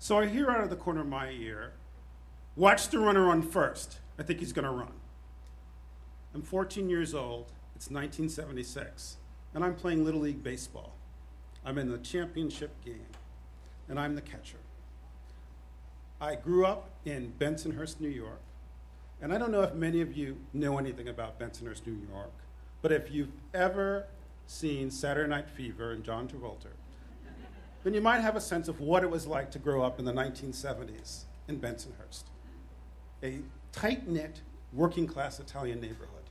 So I hear out of the corner of my ear, watch the runner run first. I think he's going to run. I'm 14 years old. It's 1976. And I'm playing Little League Baseball. I'm in the championship game. And I'm the catcher. I grew up in Bensonhurst, New York. And I don't know if many of you know anything about Bensonhurst, New York. But if you've ever seen Saturday Night Fever and John Travolta, then you might have a sense of what it was like to grow up in the 1970s in Bensonhurst, a tight-knit, working-class Italian neighborhood.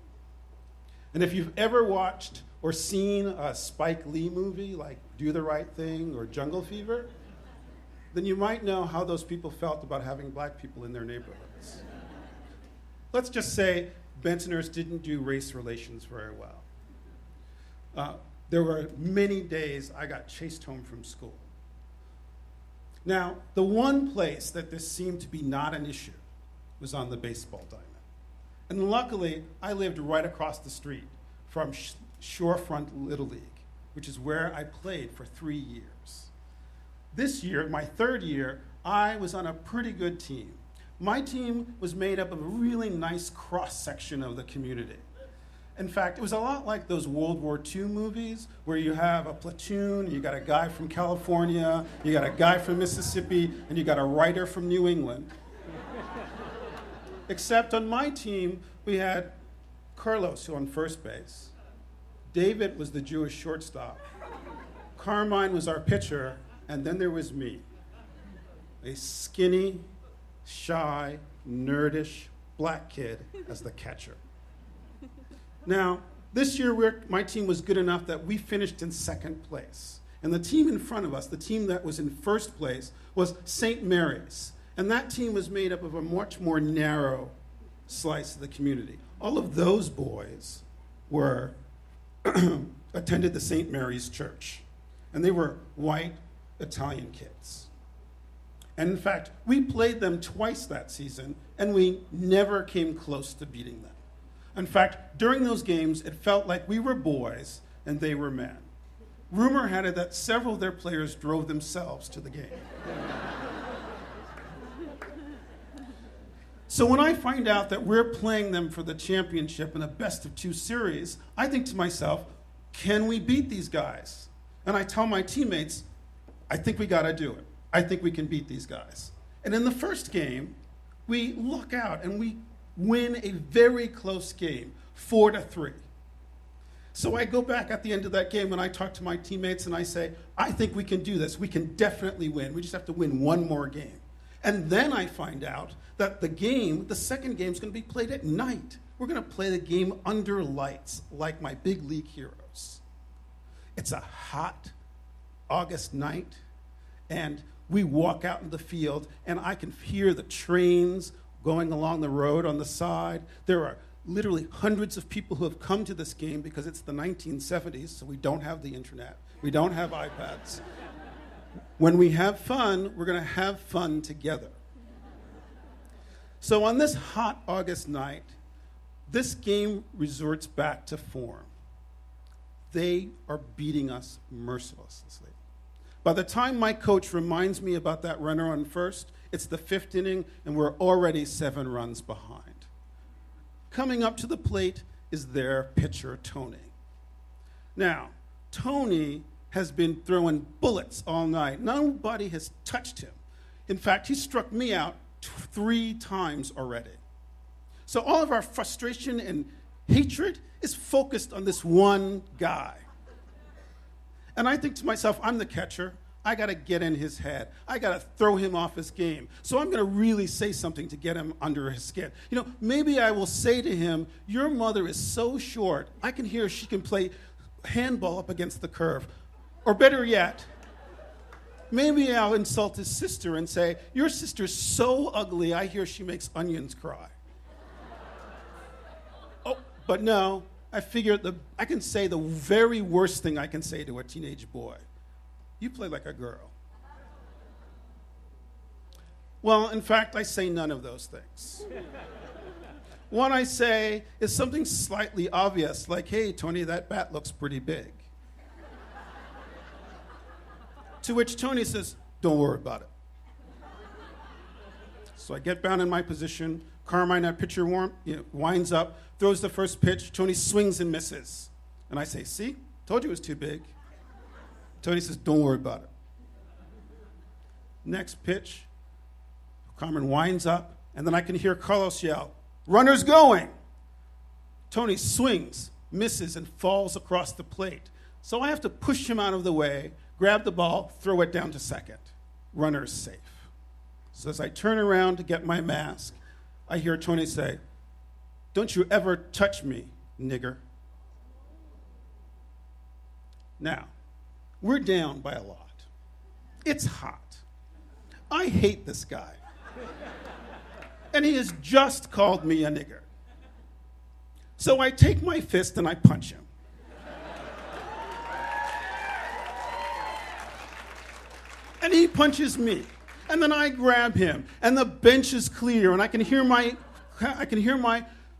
And if you've ever watched or seen a Spike Lee movie like Do the Right Thing or Jungle Fever, then you might know how those people felt about having black people in their neighborhoods. Let's just say Bensonhurst didn't do race relations very well. There were many days I got chased home from school. Now, the one place that this seemed to be not an issue was on the baseball diamond. And luckily, I lived right across the street from Shorefront Little League, which is where I played for 3 years. This year, my third year, I was on a pretty good team. My team was made up of a really nice cross-section of the community. In fact, it was a lot like those World War II movies where you have a platoon, you got a guy from California, you got a guy from Mississippi, and you got a writer from New England. Except on my team, we had Carlos, who on first base. David was the Jewish shortstop. Carmine was our pitcher, and then there was me, a skinny, shy, nerdish black kid as the catcher. Now, this year my team was good enough that we finished in second place. And the team in front of us, the team that was in first place, was St. Mary's. And that team was made up of a much more narrow slice of the community. All of those boys were attended the St. Mary's Church. And they were white Italian kids. And in fact, we played them twice that season, and we never came close to beating them. In fact, during those games, it felt like we were boys and they were men. Rumor had it that several of their players drove themselves to the game. So when I find out that we're playing them for the championship in a best-of-2 series, I think to myself, can we beat these guys? And I tell my teammates, I think we gotta do it. I think we can beat these guys. And in the first game, we luck out and we win a very close game, 4-3. So I go back at the end of that game and I talk to my teammates and I say, I think we can do this. We can definitely win. We just have to win one more game. And then I find out that the second game is going to be played at night. We're going to play the game under lights, like my big league heroes. It's a hot August night, and we walk out in the field, and I can hear the trains going along the road on the side. There are literally hundreds of people who have come to this game because it's the 1970s, so we don't have the internet. We don't have iPads. When we have fun, we're going to have fun together. So on this hot August night, this game resorts back to form. They are beating us mercilessly. By the time my coach reminds me about that runner on first, it's the 5th inning, and we're already 7 runs behind. Coming up to the plate is their pitcher, Tony. Now, Tony has been throwing bullets all night. Nobody has touched him. In fact, he struck me out 3 times already. So all of our frustration and hatred is focused on this one guy. And I think to myself, I'm the catcher. I got to get in his head. I got to throw him off his game. So I'm going to really say something to get him under his skin. You know, maybe I will say to him, your mother is so short, I can hear she can play handball up against the curve. Or better yet, maybe I'll insult his sister and say, your sister's so ugly, I hear she makes onions cry. Oh, but no, I figure I can say the very worst thing I can say to a teenage boy. You play like a girl. Well, in fact, I say none of those things. What I say is something slightly obvious, like, hey, Tony, that bat looks pretty big. To which Tony says, don't worry about it. So I get down in my position. Carmine, our pitcher, winds up, throws the first pitch. Tony swings and misses. And I say, see, told you it was too big. Tony says, don't worry about it. Next pitch, Carmen winds up, and then I can hear Carlos yell, runner's going. Tony swings, misses, and falls across the plate. So I have to push him out of the way, grab the ball, throw it down to second. Runner's safe. So as I turn around to get my mask, I hear Tony say, don't you ever touch me, nigger. Now, we're down by a lot. It's hot. I hate this guy. And he has just called me a nigger. So I take my fist and I punch him. And he punches me. And then I grab him, and the bench is clear, and I can hear my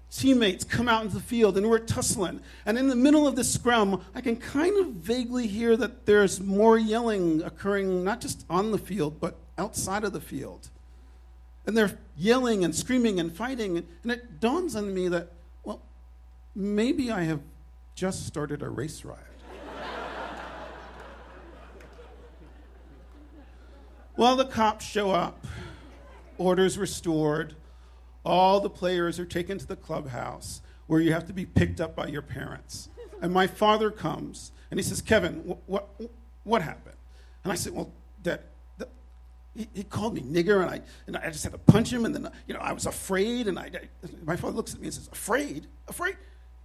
teammates come out into the field, and we're tussling. And in the middle of the scrum, I can kind of vaguely hear that there's more yelling occurring, not just on the field, but outside of the field. And they're yelling and screaming and fighting, and it dawns on me that, well, maybe I have just started a race riot. Well, the cops show up, order's restored, all the players are taken to the clubhouse where you have to be picked up by your parents. And my father comes, and he says, Kevin, what happened? And I said, well, Dad, he called me nigger, and I just had to punch him, and then I was afraid, and my father looks at me and says, Afraid? Afraid?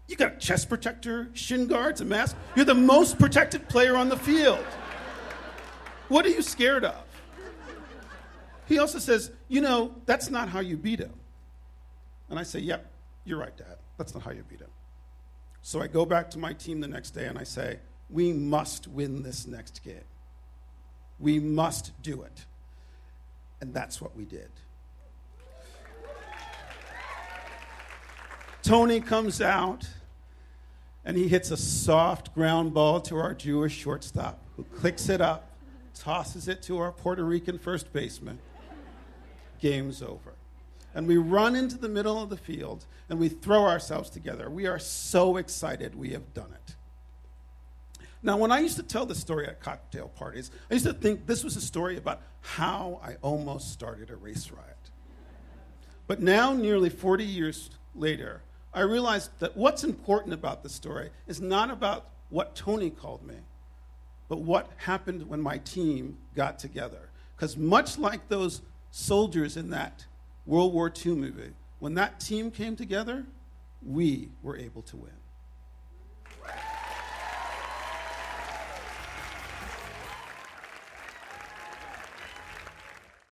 You got a chest protector, shin guards, a mask? You're the most protected player on the field. What are you scared of? He also says, that's not how you beat him. And I say, yep, you're right, Dad. That's not how you beat him. So I go back to my team the next day and I say, we must win this next game. We must do it. And that's what we did. Tony comes out and he hits a soft ground ball to our Jewish shortstop, who clicks it up, tosses it to our Puerto Rican first baseman. Game's over. And we run into the middle of the field and we throw ourselves together. We are so excited we have done it. Now, when I used to tell this story at cocktail parties, I used to think this was a story about how I almost started a race riot. But now, nearly 40 years later, I realized that what's important about this story is not about what Tony called me, but what happened when my team got together. Because much like those soldiers in that World War II movie, when that team came together, we were able to win.